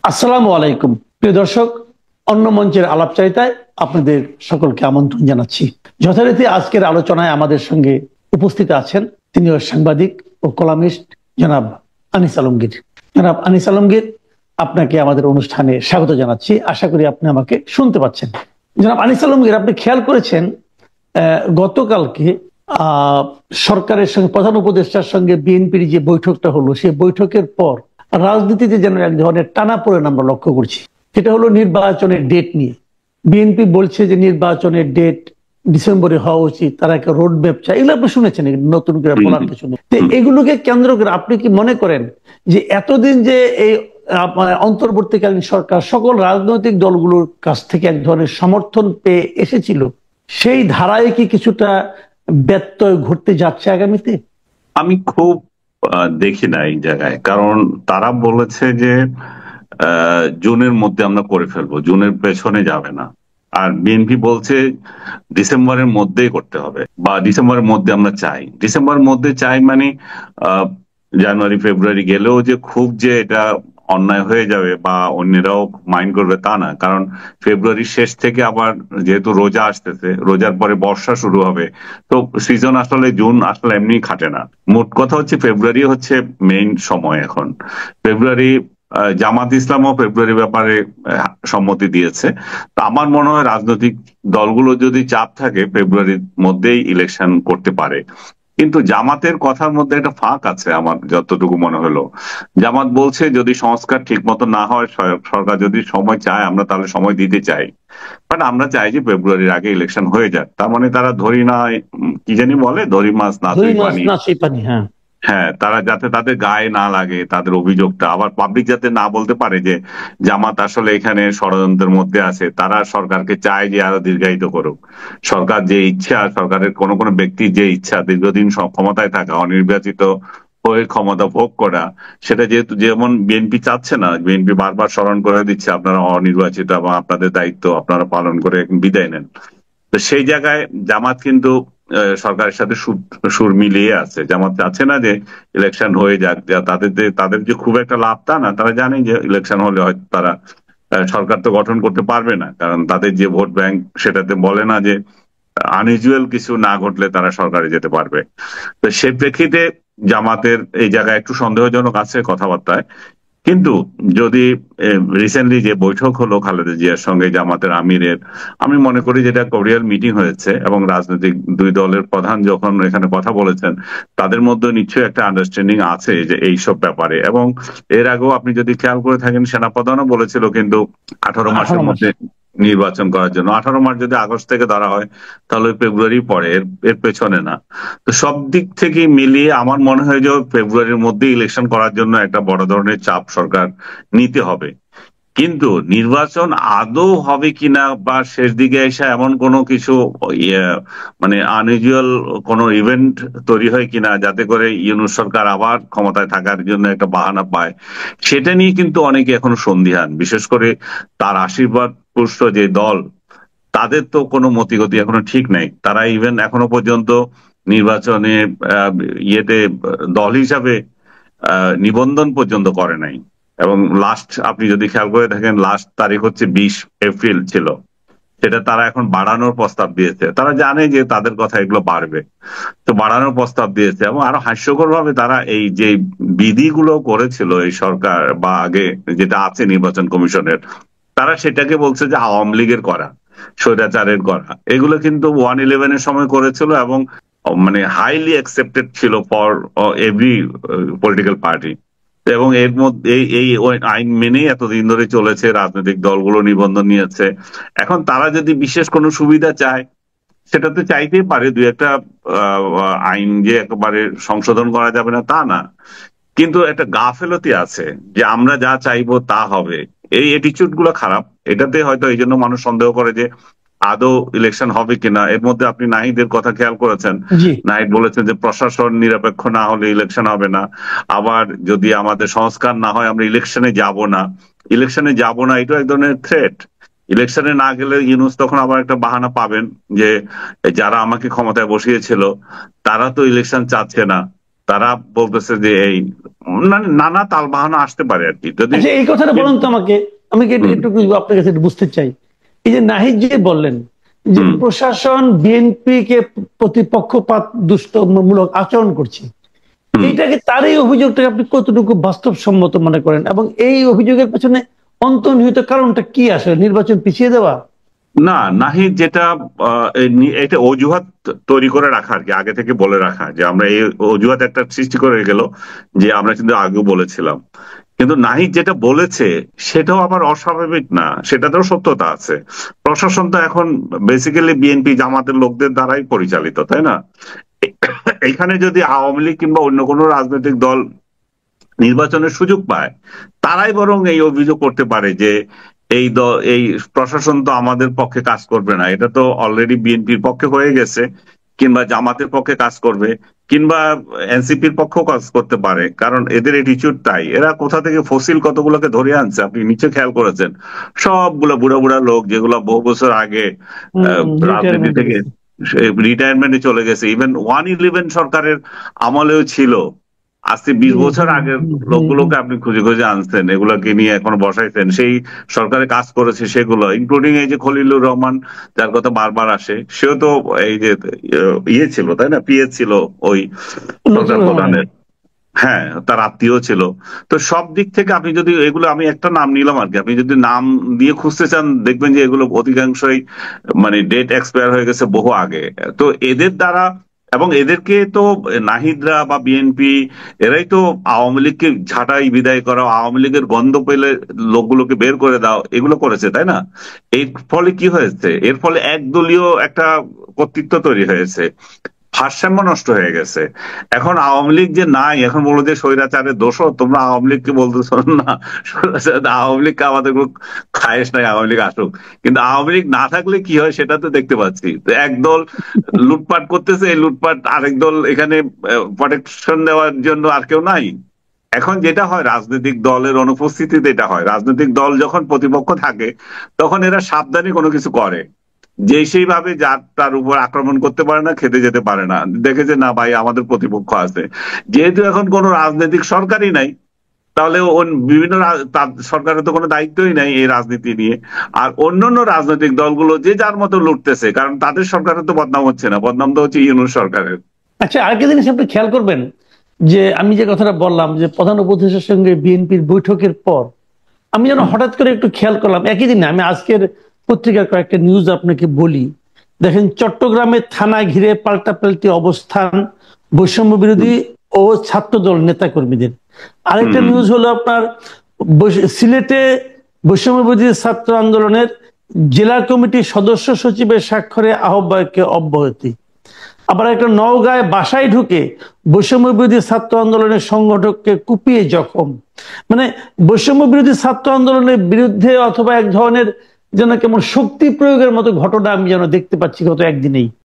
আসসালামু আলাইকুম প্রিয় দর্শক, অন্য মঞ্চের আলাপচারিতায় আপনাদের সকলকে আমন্ত্রণ জানাচ্ছি। যথারীতি আজকের আলোচনায় আমাদের সঙ্গে উপস্থিত আছেন তিনিও সাংবাদিক ও কলামিস্ট জনাব আনিস আলমগীর। জনাব আনিস আলমগীর, আপনাকে আমাদের অনুষ্ঠানে স্বাগত জানাচ্ছি। আশা করি আপনি আমাকে শুনতে পাচ্ছেন। জনাব আনিস আলমগীর, আপনি খেয়াল করেছেন গতকালকে সরকারের সঙ্গে প্রধান উপদেষ্টার সঙ্গে বিএনপির যে বৈঠকটা হলো, সেই বৈঠকের পর রাজনীতিতে যেন এক ধরনের টানাপোড়েন আমরা লক্ষ্য করছি। সেটা হলো নির্বাচনের ডেট নিয়ে। বিএনপি বলছে যে নির্বাচনের ডেট ডিসেম্বরে হওয়া উচিত, তারা একটা রোড ম্যাপ চায়। এগুলো আপনি শুনেছেন, নতুন করে বলার কিছু নেই। তো এগুলোকে কেন্দ্র করে আপনি কি মনে করেন যে এতদিন যে এই অন্তর্বর্তীকালীন সরকার সকল রাজনৈতিক দলগুলোর কাছ থেকে এক ধরনের সমর্থন পেয়ে এসেছিল, সেই ধারায় কি কিছুটা ব্যত্যয় ঘটতে যাচ্ছে আগামীতে? আমি খুব দেখি না এই জায়গায়, কারণ তারা বলেছে যে জুনের মধ্যে আমরা করে ফেলবো, জুনের পেছনে যাবে না। আর বিএনপি বলছে ডিসেম্বরের মধ্যেই করতে হবে, বা ডিসেম্বরের মধ্যে আমরা চাই। ডিসেম্বরের মধ্যে চাই মানে জানুয়ারি ফেব্রুয়ারি গেলেও যে খুব যে এটা অন্যায় হয়ে যাবে বা অন্যরাও মাইন্ড করবে তা না, কারণ ফেব্রুয়ারির শেষ থেকে আবার যেহেতু রোজা আসতেছে, রোজার পরে বর্ষা শুরু হবে, তো সিজন আসলে জুন আসলে এমনি খাটে না। মোট কথা হচ্ছে ফেব্রুয়ারি হচ্ছে মেইন সময় এখন। ফেব্রুয়ারি জামাত ইসলামও ফেব্রুয়ারি ব্যাপারে সম্মতি দিয়েছে। তো আমার মনে হয় রাজনৈতিক দলগুলো যদি চাপ থাকে ফেব্রুয়ারির মধ্যেই ইলেকশন করতে পারে। কিন্তু জামাতের কথার মধ্যে একটা ফাঁক আছে আমার যতটুকু মনে হলো। জামাত বলছে যদি সংস্কার ঠিক মতো না হয়, সরকার যদি সময় চায়, আমরা তাহলে সময় দিতে চাই, বাট আমরা চাই যে ফেব্রুয়ারির আগে ইলেকশন হয়ে যাক। তার মানে তারা ধরি না, কি জানি বলে, ধরি মাছ না পানি। হ্যাঁ হ্যাঁ, তারা যাতে তাদের গায়ে না লাগে তাদের অভিযোগটা, আবার পাবলিক যাতে না বলতে পারে যে জামাত আসলে এখানে ষড়যন্ত্রের মধ্যে আছে। তারা সরকারকে চায় যে আরো দীর্ঘায়িত করুক। সরকার যে ইচ্ছা, সরকারের কোন কোন ব্যক্তির যে ইচ্ছা দীর্ঘদিন ক্ষমতায় থাকা, অনির্বাচিত হয়ে ক্ষমতা ভোগ করা, সেটা যেহেতু যেমন বিএনপি চাচ্ছে না, বিএনপি বারবার স্মরণ করে দিচ্ছে আপনারা অনির্বাচিত এবং আপনাদের দায়িত্ব আপনারা পালন করে বিদায় নেন। তো সেই জায়গায় জামাত কিন্তু সরকারের সাথে সুর মিলিয়ে আছে। জামাত চাচ্ছে না যে ইলেকশন হয়ে যাক, তাদের যে খুব একটা লাভ তা না। তারা জানে যে ইলেকশন হলে হয়তো তারা সরকার তো গঠন করতে পারবে না, কারণ তাদের যে ভোট ব্যাংক সেটাতে বলে না যে আনইউজুয়াল কিছু না ঘটলে তারা সরকারে যেতে পারবে। তো সেই প্রেক্ষিতে জামাতের এই জায়গায় একটু সন্দেহজনক আছে কথাবার্তায়। কিন্তু যদি রিসেন্টলি যে বৈঠক হলো খালেদা জিয়ার সঙ্গে জামাতের আমিরের, আমি মনে করি যেটা কোরিয়াল মিটিং হয়েছে এবং রাজনৈতিক দুই দলের প্রধান যখন এখানে কথা বলেছেন, তাদের মধ্যে নিশ্চয়ই একটা আন্ডারস্ট্যান্ডিং আছে যে এইসব ব্যাপারে। এবং এর আগেও আপনি যদি খেয়াল করে থাকেন, সেনাপ্রধানও বলেছিল কিন্তু 18 মাসের মধ্যে নির্বাচন করার জন্য। 18 মাস যদি আগস্ট থেকে ধরা হয় তাহলে ফেব্রুয়ারি পরে, এর পেছনে না। তো সব দিক থেকে মিলিয়ে আমার মনে হয় যে ফেব্রুয়ারির মধ্যে ইলেকশন করার জন্য একটা বড় ধরনের চাপ সরকার নিতে হবে। কিন্তু নির্বাচন আদৌ হবে কিনা বা শেষ দিকে এসে এমন কোনো কিছু মানে আনইউজুয়াল কোনো ইভেন্ট তৈরি হয় কিনা যাতে করে ইউনূস সরকার আবার ক্ষমতায় থাকার জন্য একটা বাহানা পায়, সেটা নিয়ে কিন্তু অনেকে এখনো সন্দিহান। বিশেষ করে তার আশীর্বাদ পুষ্ট যে দল, তাদের তো কোনো মতিগতি এখনো ঠিক নাই। তারা ইভেন এখনো পর্যন্ত নির্বাচনে ইয়েতে দল হিসাবে নিবন্ধন পর্যন্ত করে নাই। এবং লাস্ট আপনি যদি খেয়াল করে থাকেন, লাস্ট তারিখ হচ্ছে 20 এপ্রিল ছিল। সেটা তারা এখন বাড়ানোর প্রস্তাব দিয়েছে। তারা জানে যে তাদের কথা এগুলো বাড়বে, তো বাড়ানোর প্রস্তাব দিয়েছে। এবং আরো হাস্যকর ভাবে তারা এই যে বিধিগুলো করেছিল এই সরকার বা আগে যেটা আছে নির্বাচন কমিশনের, তারা সেটাকে বলছে যে আওয়ামী লীগের করা, স্বৈরাচারের করা। এগুলো কিন্তু 111-এর সময় করেছিল এবং মানে হাইলি অ্যাকসেপ্টেড ছিল ফর এভরি পলিটিক্যাল পার্টি। এবং এর মধ্যে এই আইন মেনেই এতদিন ধরে চলেছে, রাজনৈতিক দলগুলো নিবন্ধন নিয়েছে। এখন তারা যদি বিশেষ কোনো সুবিধা চায়, সেটা তো চাইতেই পারে। দুই একটা আইন যে একেবারে সংশোধন করা যাবে না তা না, কিন্তু একটা গাফেলতি আছে যে আমরা যা চাইবো তা হবে। এই অ্যাটিচিউড গুলো খারাপ। এটাতে হয়তো এই জন্য মানুষ সন্দেহ করে যে আদৌ ইলেকশন হবে কিনা। এর মধ্যে আপনি নাহিদের কথা খেয়াল করেছেন, নাহিদ বলেছেন যে প্রশাসন নিরপেক্ষ না হলে ইলেকশন হবে না। আবার যদি আমাদের সংস্কার না হয় আমরা ইলেকশনে যাব না। ইলেকশনে যাব না, এটা এক ধরনের থ্রেট। ইলেকশনে না গেলে ইউনূস তখন আবার একটা বাহানা পাবেন যে যারা আমাকে ক্ষমতায় বসিয়েছিল তারা তো ইলেকশন চাচ্ছে না, তারা বলতেছে যে এই নানা তালবাহানা আসতে পারে আর কি। যদি এই কথাটা বলুন তো আমাকে, আমি একটু আপনার কাছে বুঝতে চাই। এই যে নাহিদ যে বললেন যে প্রশাসন বিএনপি কে প্রতিপক্ষপাত দুষ্টমূলক আচরণ করছে, এইটাকে তার এই অভিযোগটাকে আপনি কতটুকু বাস্তবসম্মত মনে করেন, এবং এই অভিযোগের পেছনে অন্তর্নিহিত কারণটা কি? আসলে নির্বাচন পিছিয়ে দেওয়া? না, নাহিদ যেটা এটা অজুহাত তৈরি করে রাখা আর কি, আগে থেকে বলে রাখা যে আমরা এই অজুহাত একটা সৃষ্টি করে গেল যে আমরা কিন্তু আগেও বলেছিলাম। কিন্তু নাহিদ যেটা বলেছে সেটাও আবার অস্বাভাবিক না, সেটাতেও সত্যতা আছে। প্রশাসন তো এখন বেসিক্যালি বিএনপি জামাতের লোকদের দ্বারাই পরিচালিত, তাই না? এখানে যদি আওয়ামী লীগ কিংবা অন্য কোনো রাজনৈতিক দল নির্বাচনের সুযোগ পায়, তারাই বরং এই অভিযোগ করতে পারে যে এই প্রশাসন তো আমাদের পক্ষে কাজ করবে না, এটা তো অলরেডি বিএনপির পক্ষে হয়ে গেছে, কিংবা জামাতের পক্ষে কাজ করবে, কিংবা এনসিপির পক্ষেও কাজ করতে পারে। কারণ এদের অ্যাটিটিউড তাই। এরা কোথা থেকে ফসিল কতগুলোকে ধরে আনছে আপনি নিচে খেয়াল করেছেন? সবগুলো বুড়া বুড়া লোক যেগুলো বহু বছর আগে রাজনীতি থেকে রিটায়ারমেন্টে চলে গেছে, ইভেন 111 সরকারের আমলেও ছিল। আজকে 20 বছর আগের লোকগুলোকে আপনি খুঁজে খুঁজে আনছেন, এগুলোকে নিয়ে এখন বসাইছেন, সেই সরকারে কাজ করেছে সেগুলো, ইনক্লুডিং এই যে খলিলুর রহমান যার কথা বারবার আসে, সেও তো এই যে ইয়ে ছিল, তাই না? পিএস ছিল ওই সরকার প্রধানের, হ্যাঁ, তার আত্মীয় ছিল। তো সব দিক থেকে আপনি যদি এগুলো, আমি একটা নাম নিলাম আর কি, আপনি যদি নাম দিয়ে খুঁজতে চান দেখবেন যে এগুলো অধিকাংশই মানে ডেট এক্সপায়ার হয়ে গেছে বহু আগে। তো এদের দ্বারা, এবং এদেরকে তো নাহিদরা বা বিএনপি এরাই তো আওয়ামী লীগকে ঝাঁটাই বিদায় করা, আওয়ামী লীগের গন্ধ পেলে লোকগুলোকে বের করে দাও, এগুলো করেছে, তাই না? এর ফলে কি হয়েছে? এর ফলে একদলীয় একটা কর্তৃত্ব তৈরি হয়েছে, ভারসাম্য নষ্ট হয়ে গেছে। এখন আওয়ামী লীগ যে নাই, এখন বলো যে স্বৈরাচারের দোষ, তোমরা আওয়ামী লীগকে বলতেছ না আওয়ামী লীগকে আমাদের কোনো খায়েশ নাই, আওয়ামী লীগ আসুক। কিন্তু আওয়ামী লীগ না থাকলে কি হয় সেটা তো দেখতে পাচ্ছি। তো একদল লুটপাট করতেছে, এই লুটপাট আরেক দল এখানে প্রোটেকশন দেওয়ার জন্য আর কেউ নাই। এখন যেটা হয়, রাজনৈতিক দলের অনুপস্থিতিতে এটা হয়, রাজনৈতিক দল যখন প্রতিপক্ষ থাকে তখন এরা সাবধানে কোনো কিছু করে, যে সেইভাবে যার তার উপর আক্রমণ করতে পারে না, খেতে যেতে পারে না, দেখে যে না ভাই আমাদের প্রতিপক্ষ আছে। যেহেতু এখন কোনো রাজনৈতিক সরকারই নাই, তাহলে বিভিন্ন সরকারের তো কোনো দায়িত্বই নাই এই রাজনীতি নিয়ে। আর অন্যান্য রাজনৈতিক দলগুলো যে যার মতো লুটতেছে, কারণ তাদের সরকারের তো বদনাম হচ্ছে না, বদনাম তো হচ্ছে ইউনূস সরকারের। আচ্ছা, আরেকটা জিনিস আপনি খেয়াল করবেন যে আমি যে কথাটা বললাম যে প্রধান উপদেষ্টার সঙ্গে বিএনপির বৈঠকের পর আমি যেন হঠাৎ করে একটু খেয়াল করলাম, একই দিনে আমি আজকের পত্রিকার কয়েকটা নিউজ আপনাকে বলি। দেখেন, চট্টগ্রামের থানা ঘিরে পাল্টাপাল্টি অবস্থান বৈষম্য বিরোধী ও ছাত্রদল নেতাকর্মীদের। আরেকটা নিউজ হলো আপনার সিলেটে বৈষম্য বিরোধী ছাত্র আন্দোলনের জেলা কমিটির সদস্য সচিবের স্বাক্ষরে আহ্বায়ককে অব্যাহতি। আবার একটা নওগাঁয় বাসায় ঢুকে বৈষম্য বিরোধী ছাত্র আন্দোলনের সংগঠককে কুপিয়ে জখম। মানে বৈষম্য বিরোধী ছাত্র আন্দোলনের বিরুদ্ধে অথবা এক ধরনের যেন কেমন শক্তি প্রয়োগের মতো ঘটনা আমি যেন দেখতে পাচ্ছি গত একদিনেই।